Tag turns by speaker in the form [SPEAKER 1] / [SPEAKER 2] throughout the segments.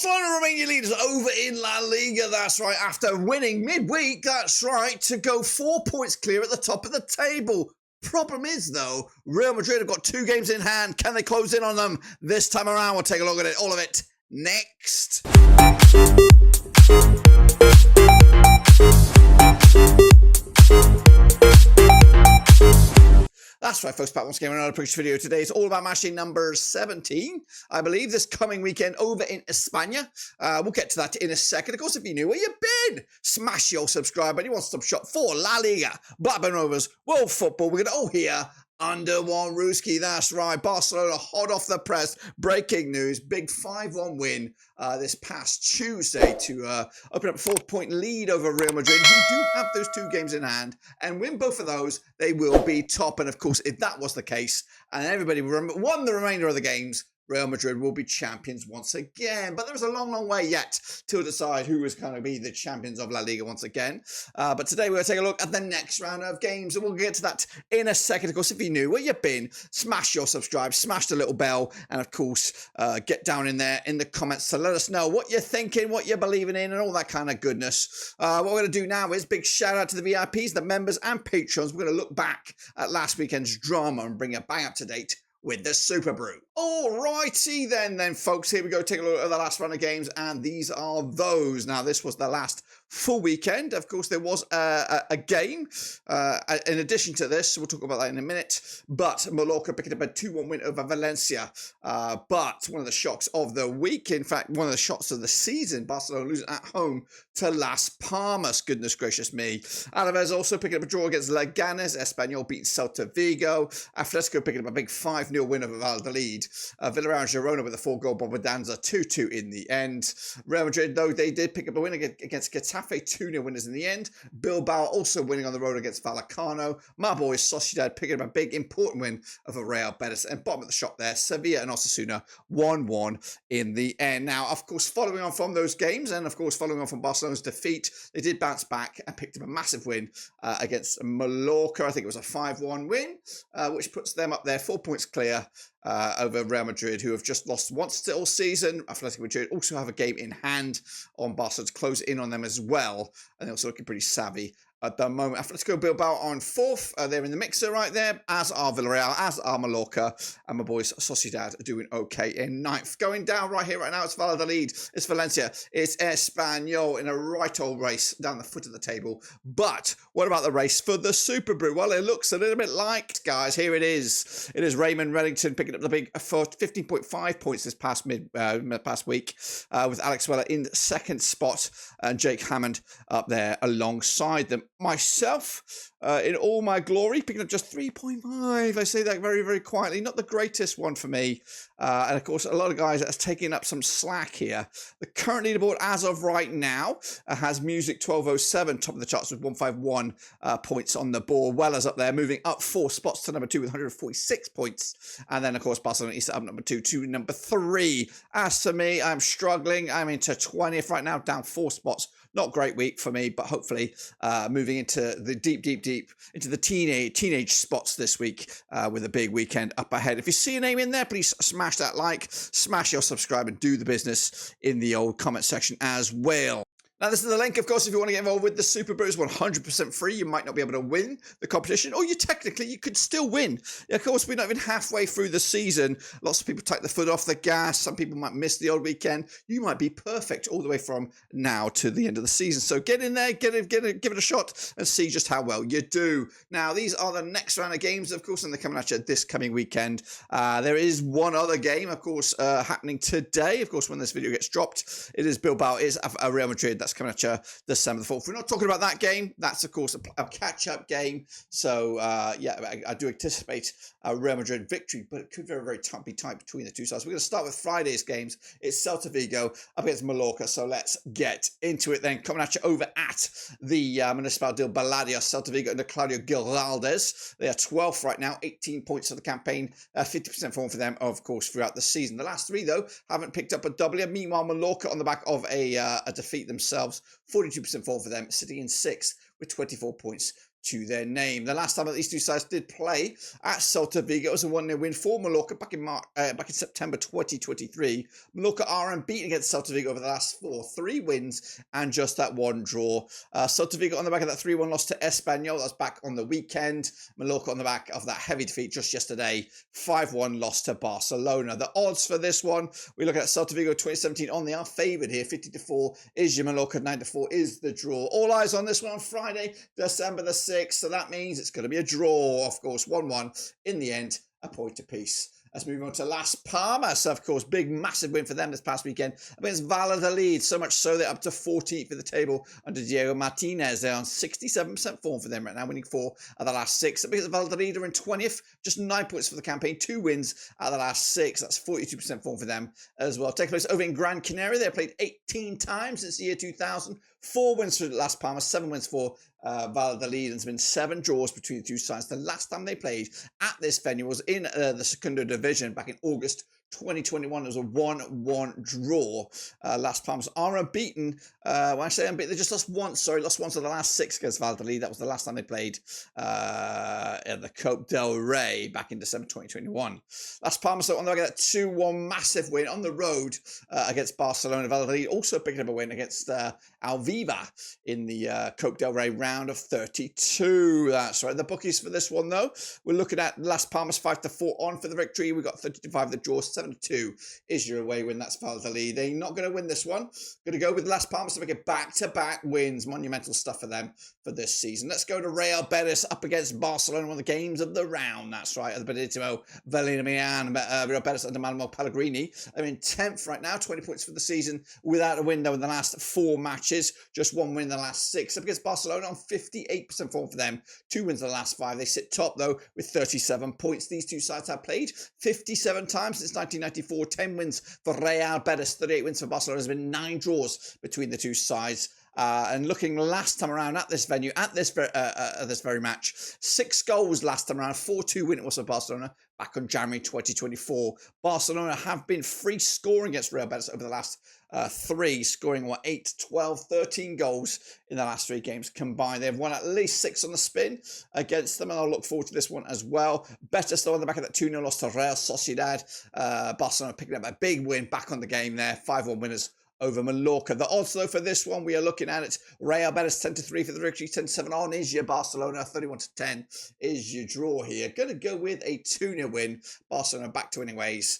[SPEAKER 1] Barcelona remain your leaders over in La Liga, that's right, after winning midweek, that's right, to go 4 points clear at the top of the table. Problem is, though, Real Madrid have got 2 games in hand. Can they close in on them this time around? We'll take a look at it, all of it, next. That's right, folks, back once again with another previous video. Today is all about matching number 17, I believe, this coming weekend over in España. We'll get to that in a second. Of course, if you're new, where you been? Smash your subscribe button. You want to stop shop for La Liga, Black Rovers, World Football. We're going to all hear under one Ruski, that's right. Barcelona hot off the press. Breaking news. Big 5-1 win this past Tuesday to open up a 4-point lead over Real Madrid, who do have those 2 games in hand. And win both of those, they will be top. And of course, if that was the case, and everybody won the remainder of the games, Real Madrid will be champions once again. But there's a long, long way yet to decide who is going to be the champions of La Liga once again. But today we're going to take a look at the next round of games, and we'll get to that in a second. Of course, if you're new, where you've been, smash your subscribe, smash the little bell, and of course, get down in there in the comments to let us know what you're thinking, what you're believing in, and all that kind of goodness. What we're going to do now is big shout out to the VIPs, the members, and patrons. We're going to look back at last weekend's drama and bring it bang up to date with the Superbru. Alrighty then folks, here we go. Take a look at the last round of games, and these are those. Now, this was the last full weekend. Of course, there was a game in addition to this. We'll talk about that in a minute. But Mallorca picking up a 2-1 win over Valencia. But one of the shocks of the week, in fact, one of the shocks of the season, Barcelona losing at home to Las Palmas. Goodness gracious me. Alaves also picking up a draw against Leganes. Espanyol beating Celta Vigo. Atletico picking up a big 5-0 win over Valladolid. Villarreal and Girona with a 4-goal Bobadanza, 2-2 in the end. Real Madrid, though, they did pick up a win against Getafe, 2-0 winners in the end. Bilbao also winning on the road against Vallecano. My boys, Sociedad, picking up a big, important win over Real Betis. And bottom of the shop there, Sevilla and Osasuna, 1-1 in the end. Now, of course, following on from those games, and of course, following on from Barcelona's defeat, they did bounce back and picked up a massive win against Mallorca. I think it was a 5-1 win, which puts them up there 4 points clear over Real Madrid, who have just lost once all season. Atletico Madrid also have a game in hand on Barcelona to close in on them as well, and they're also looking pretty savvy at the moment. Atletico Bilbao on 4th. They're in the mixer right there, as are Villarreal, as are Mallorca, and my boys Sociedad are doing okay in 9th. Going down right here, right now, it's Valladolid, it's Valencia, it's Espanyol in a right old race down the foot of the table. But what about the race for the Superbru? Well, it looks a little bit like, guys, here it is. It is Raymond Reddington picking up the big for 15.5 points this past week, with Alex Weller in 2nd spot and Jake Hammond up there alongside them. Myself, in all my glory, picking up just 3.5. I say that very, very quietly. Not the greatest one for me. And of course, a lot of guys that's taking up some slack here. The current leaderboard as of right now has Music 1207, top of the charts with 151 points on the board. Weller's up there, moving up 4 spots to number 2 with 146 points. And then, of course, Barcelona is up number 2 to number 3. As for me, I'm struggling. I'm into 20th right now, down 4 spots. Not great week for me, but hopefully moving into the deep into the teenage spots this week with a big weekend up ahead. If you see a name in there, please smash that like, smash your subscribe, and do the business in the old comment section as well. Now, this is the link, of course, if you want to get involved with the Superbru. It's 100% free. You might not be able to win the competition, or you could still win. Of course, we're not even halfway through the season. Lots of people take the foot off the gas. Some people might miss the old weekend. You might be perfect all the way from now to the end of the season. So get in there, give it a shot, and see just how well you do. Now, these are the next round of games, of course, and they're coming at you this coming weekend. There is one other game, of course, happening today. Of course, when this video gets dropped, it is Bilbao, it is Real Madrid. That's coming at you December the 4th. We're not talking about that game. That's, of course, a catch-up game. So, yeah, I do anticipate a Real Madrid victory, but it could very, very be tight between the two sides. We're going to start with Friday's games. It's Celta Vigo up against Mallorca. So let's get into it then. Coming at you over at the Municipal del Baladio, Celta Vigo under Claudio Giraldes. They are 12th right now, 18 points of the campaign, 50% form for them, of course, throughout the season. The last 3, though, haven't picked up a W. Meanwhile, Mallorca on the back of a defeat themselves, 42% fall for them, sitting in 6th with 24 points to their name. The last time that these two sides did play at Celta Vigo, it was a 1-0 win for Mallorca back in September 2023. Mallorca are unbeaten against Celta Vigo over the last 4, 3 wins and just that 1 draw. Celta Vigo on the back of that 3-1 loss to Espanyol, that was back on the weekend. Mallorca on the back of that heavy defeat just yesterday, 5-1 loss to Barcelona. The odds for this one, we look at Celta Vigo 2017 on, they are favoured here. 50-4 is your Mallorca, 9-4 is the draw. All eyes on this one on Friday, December the 6th. So that means it's going to be a draw, of course, 1-1 in the end, a point apiece. Let's move on to Las Palmas, of course. Big, massive win for them this past weekend against Valladolid. So much so they're up to 14th in the table under Diego Martinez. They're on 67% form for them right now, winning 4 of the last 6. Because Valladolid are in 20th, just 9 points for the campaign, 2 wins out of the last 6. That's 42% form for them as well. Taking place over in Gran Canaria. They've played 18 times since the year 2000. 4 wins for Las Palmas, 7 wins for Valladolid, and there's been 7 draws between the two sides. The last time they played at this venue was in the Segunda Division back in August 2021. It was a 1-1 draw. Las Palmas are unbeaten. When I say unbeaten, they just lost once. Sorry, lost once of the last 6 against Valladolid. That was the last time they played at the Copa del Rey back in December 2021. Las Palmas on the back of that 2-1 massive win on the road against Barcelona. Valladolid also picking up a win against Alviva in the Copa del Rey round of 32. That's right. The bookies for this one, though, we're looking at Las Palmas 5-4 on for the victory. We got 30-5 the draw. 7-2 is your away win. That's Valladolid. They're not going to win this one. Going to go with Las Palmas to make it back-to-back wins. Monumental stuff for them for this season. Let's go to Real Betis up against Barcelona, one of the games of the round. That's right. At the Benito Villamian, Real Betis under Manuel Pellegrini. I'm in 10th right now. 20 points for the season without a win, though, in the last 4 matches. Just 1 win in the last 6. Up against Barcelona on 58% form for them. 2 wins in the last 5. They sit top, though, with 37 points. These two sides have played 57 times since 1994, 10 wins for Real Betis, 38 wins for Barcelona. There's been 9 draws between the two sides. And looking last time around at this venue, at this very match, 6 goals last time around, 4-2 win it was for Barcelona back on January 2024. Barcelona have been free scoring against Real Betis over the last 3, scoring 8, 12, 13 goals in the last 3 games combined. They've won at least 6 on the spin against them, and I'll look forward to this one as well. Betis still on the back of that 2-0 loss to Real Sociedad. Barcelona picking up a big win back on the game there, 5-1 winners over Mallorca. The odds, though, for this one, we are looking at it. Real Betis 10-3 for the victory, 10-7 on is your Barcelona, 31-10 is your draw here. Going to go with a 2-0 win. Barcelona back to winning ways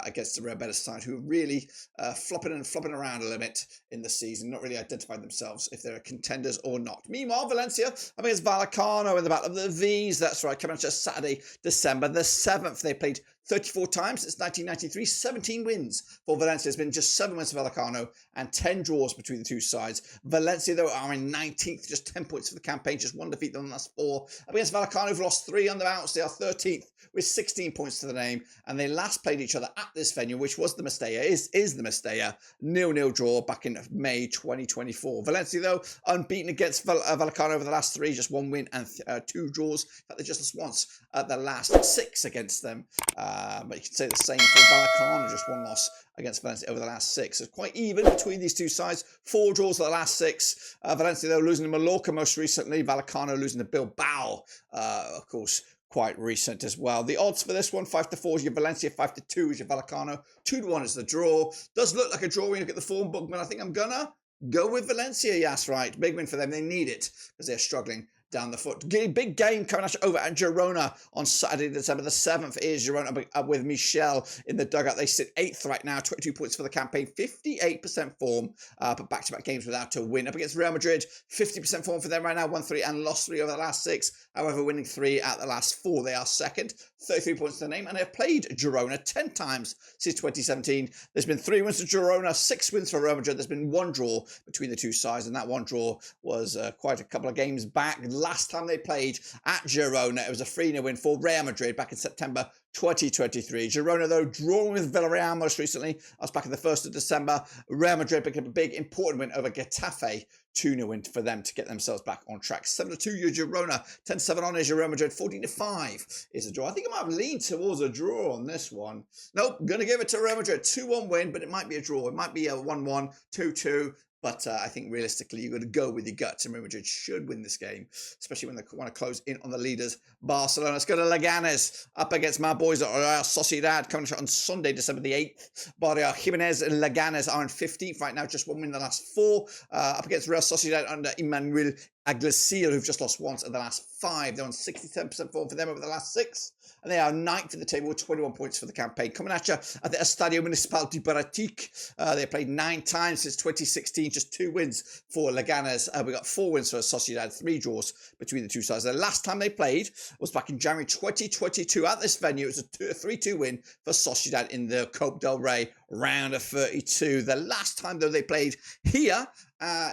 [SPEAKER 1] against the Real Betis side, who are really flopping around a little bit in the season, not really identified themselves if they're contenders or not. Meanwhile, Valencia up against Vallecano in the Battle of the V's. That's right, coming up just Saturday, December the 7th. They played 34 times since 1993, 17 wins for Valencia. There's been just 7 wins for Vallecano and 10 draws between the two sides. Valencia, though, are in 19th, just 10 points for the campaign, just 1 defeat on the last 4. Up against Vallecano, who've lost 3 on the bounce. They are 13th with 16 points to the name, and they last played each other at this venue, which was the Mestalla, is the Mestalla, 0-0 draw back in May 2024. Valencia, though, unbeaten against Vallecano over the last 3, just 1 win and 2 draws. In fact, they just lost once at the last 6 against them. But you can say the same for Vallecano, just 1 loss against Valencia over the last 6. So it's quite even between these two sides. 4 draws for the last 6. Valencia, though, losing to Mallorca most recently. Vallecano losing to Bilbao, of course, quite recent as well. The odds for this one, 5-4 is your Valencia, 5-2 is your Vallecano, 2-1 is the draw. Does look like a draw when you look at the form book, but I think I'm gonna go with Valencia. Yes, right. Big win for them. They need it because they're struggling down the foot. Big game coming at you over at Girona on Saturday, December the 7th. Is Girona with Michel in the dugout. They sit 8th right now, 22 points for the campaign, 58% form, but back-to-back games without a win. Up against Real Madrid, 50% form for them right now, 1-3 and lost 3 over the last 6. However, winning 3 at the last 4. They are second, 33 points to the name, and they've played Girona 10 times since 2017. There's been 3 wins to Girona, 6 wins for Real Madrid. There's been 1 draw between the two sides, and that 1 draw was quite a couple of games back. Last time they played at Girona, it was a 3-0 win for Real Madrid back in September 2023. Girona, though, drawing with Villarreal most recently. I was back on the 1st of December. Real Madrid picked up a big, important win over Getafe. 2-0 win for them to get themselves back on track. 7-2, your Girona. 10-7 on is your Real Madrid. 14-5 is a draw. I think I might have leaned towards a draw on this one. Nope, going to give it to Real Madrid. 2-1 win, but it might be a draw. It might be a 1-1, 2-2. But I think realistically, you've got to go with your guts, and Real Madrid should win this game, especially when they want to close in on the leaders, Barcelona. Let's go to Leganes, up against my boys at Real Sociedad, coming on Sunday, December the 8th. Barrio Jimenez and Leganes are in 15th right now, just one win in the last 4. Up against Real Sociedad under Emmanuel Aguilar, who've just lost once in the last 5. They're on 67% form for them over the last 6. And they are 9th in the table with 21 points for the campaign. Coming at you at the Estadio Municipal de Baratic. They played 9 times since 2016, just 2 wins for Leganes. We got 4 wins for Sociedad, 3 draws between the two sides. The last time they played was back in January 2022 at this venue. It was a 3-2 win for Sociedad in the Copa del Rey round of 32. The last time, though, they played here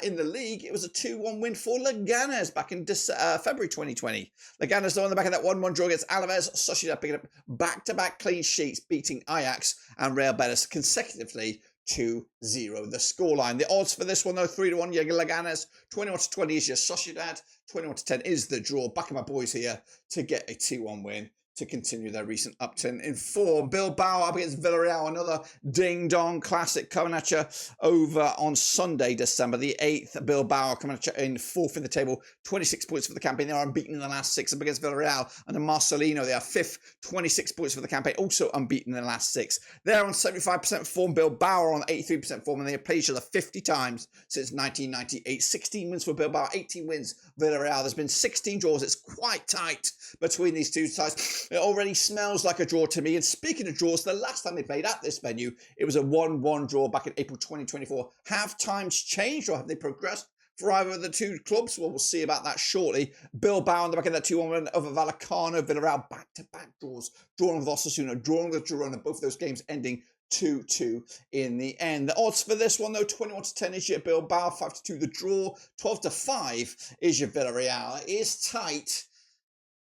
[SPEAKER 1] in the league, it was a 2-1 win for Leganes back in February 2020. Leganes, though, on the back of that 1-1 draw against Alaves. Sociedad picking up back-to-back clean sheets, beating Ajax and Real Betis consecutively 2-0. The scoreline. The odds for this one, though, 3-1, your Leganes. 21-20 is your Sociedad. 21-10 is the draw. Back of my boys here to get a 2-1 win to continue their recent upturn in form. Bilbao up against Villarreal, another ding-dong classic coming at you over on Sunday, December the 8th. Bilbao coming at you in 4th in the table, 26 points for the campaign. They are unbeaten in the last 6 up against Villarreal. Under Marcelino, they are 5th, 26 points for the campaign, also unbeaten in the last 6. They're on 75% form. Bilbao are on 83% form, and they have played each other 50 times since 1998. 16 wins for Bilbao, 18 wins Villarreal. There's been 16 draws. It's quite tight between these two sides. It already smells like a draw to me. And speaking of draws, the last time they played at this venue, it was a 1-1 draw back in April 2024. Have times changed, or have they progressed for either of the two clubs? Well, we'll see about that shortly. Bilbao on the back of that 2-1 win over Vallecano. Villarreal back-to-back draws. Drawing with Osasuna, drawing with Girona. Both of those games ending 2-2 in the end. The odds for this one, though, 21-10 is your Bilbao, 5-2 the draw, 12-5 is your Villarreal. It is tight.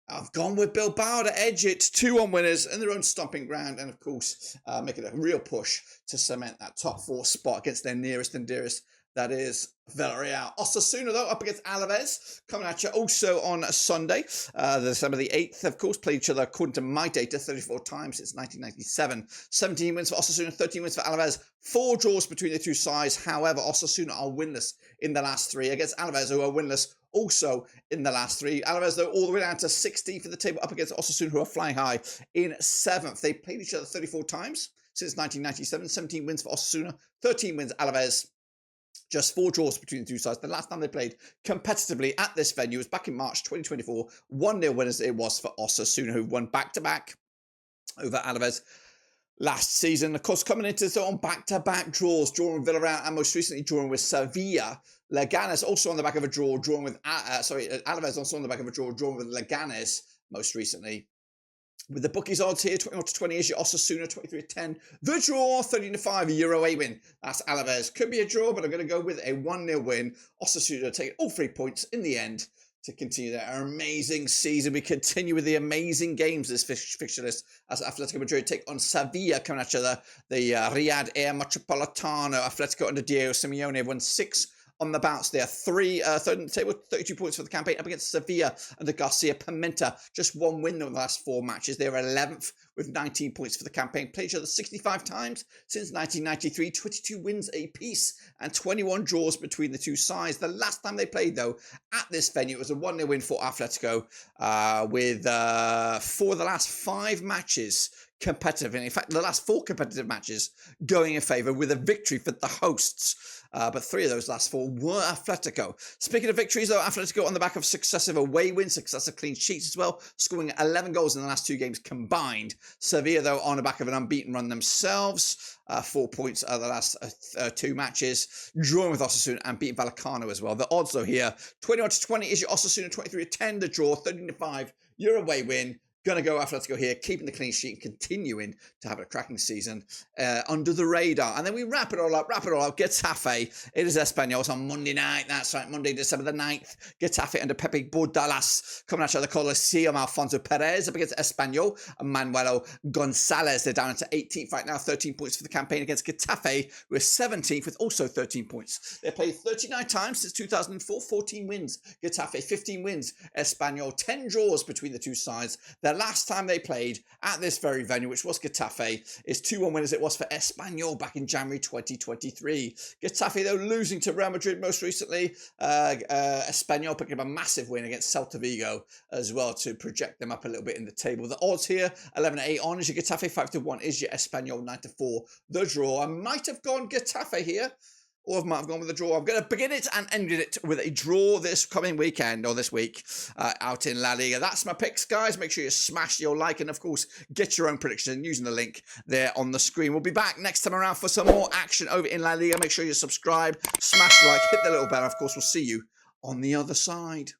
[SPEAKER 1] I've gone with Bilbao to edge it. 2-1 winners in their own stomping ground, and of course, making a real push to cement that top 4 spot against their nearest and dearest. That is Villarreal. Osasuna, though, up against Alaves, coming at you also on Sunday. December the 8th, of course, played each other, according to my data, 34 times since 1997. 17 wins for Osasuna, 13 wins for Alaves. 4 draws between the two sides. However, Osasuna are winless in the last 3 against Alaves, who are winless also in the last 3. Alaves, though, all the way down to 16th for the table, up against Osasuna, who are flying high in 7th. They played each other 34 times since 1997. 17 wins for Osasuna, 13 wins Alaves. Just 4 draws between the two sides. The last time they played competitively at this venue was back in March 2024. 1-0 winners it was for Osasuna, who won back-to-back over Alaves last season. Of course, coming into this on back-to-back draws, drawing with Villarreal and most recently drawing with Sevilla. Leganes also on the back of a draw, drawing with Alaves also on the back of a draw, drawing with Leganes most recently. With the bookies odds here, 21-20 is your Osasuna, 23-10. The draw, 13-5, Euro away win. That's Alaves. Could be a draw, but I'm going to go with a 1-0 win. Osasuna taking all 3 points in the end to continue their amazing season. We continue with the amazing games this fixture list as Atletico Madrid take on Sevilla, coming at each other. The Riyadh Air Metropolitano. Atletico under Diego Simeone have won 6 on the bounce. They are third in the table, 32 points for the campaign, up against Sevilla under Garcia Pimenta. Just 1 win in the last 4 matches. They are 11th with 19 points for the campaign. Played each other 65 times since 1993, 22 wins apiece and 21 draws between the two sides. The last time they played, though, at this venue, it was a 1-0 win for Atletico with 4 of the last 5 matches competitive. And in fact, the last 4 competitive matches going in favour with a victory for the hosts. But 3 of those last 4 were Atletico. Speaking of victories, though, Atletico on the back of successive away wins, successive clean sheets as well, scoring 11 goals in the last 2 games combined. Sevilla, though, on the back of an unbeaten run themselves, 4 points out of the last 2 matches, drawing with Osasuna and beating Vallecano as well. The odds, though, here, 21-20 is your Osasuna, 23-10 the draw, 13-5 your away win. Going to go Atletico here, keeping the clean sheet and continuing to have a cracking season under the radar. And then we wrap it all up. Getafe, it is Espanyol on Monday night. That's right, Monday, December the 9th. Getafe under Pepe Bordalas coming out of the Coliseum. Alfonso Perez up against Espanyol and Manuelo Gonzalez. They're down to 18th right now, 13 points for the campaign against Getafe, who is 17th with also 13 points. They played 39 times since 2004, 14 wins. Getafe, 15 wins. Espanyol, 10 draws between the two sides. The last time they played at this very venue, which was Getafe, is 2-1 win as it was for Espanyol back in January 2023. Getafe, though, losing to Real Madrid most recently. Espanyol picking up a massive win against Celta Vigo as well to project them up a little bit in the table. The odds here, 11-8 on is your Getafe, 5-1 is your Espanyol, 9-4 the draw. I might have gone Getafe here, or I might have gone with a draw. I'm going to begin it and end it with a draw this coming weekend, or this week, out in La Liga. That's my picks, guys. Make sure you smash your like and, of course, get your own prediction using the link there on the screen. We'll be back next time around for some more action over in La Liga. Make sure you subscribe, smash the like, hit the little bell. Of course, we'll see you on the other side.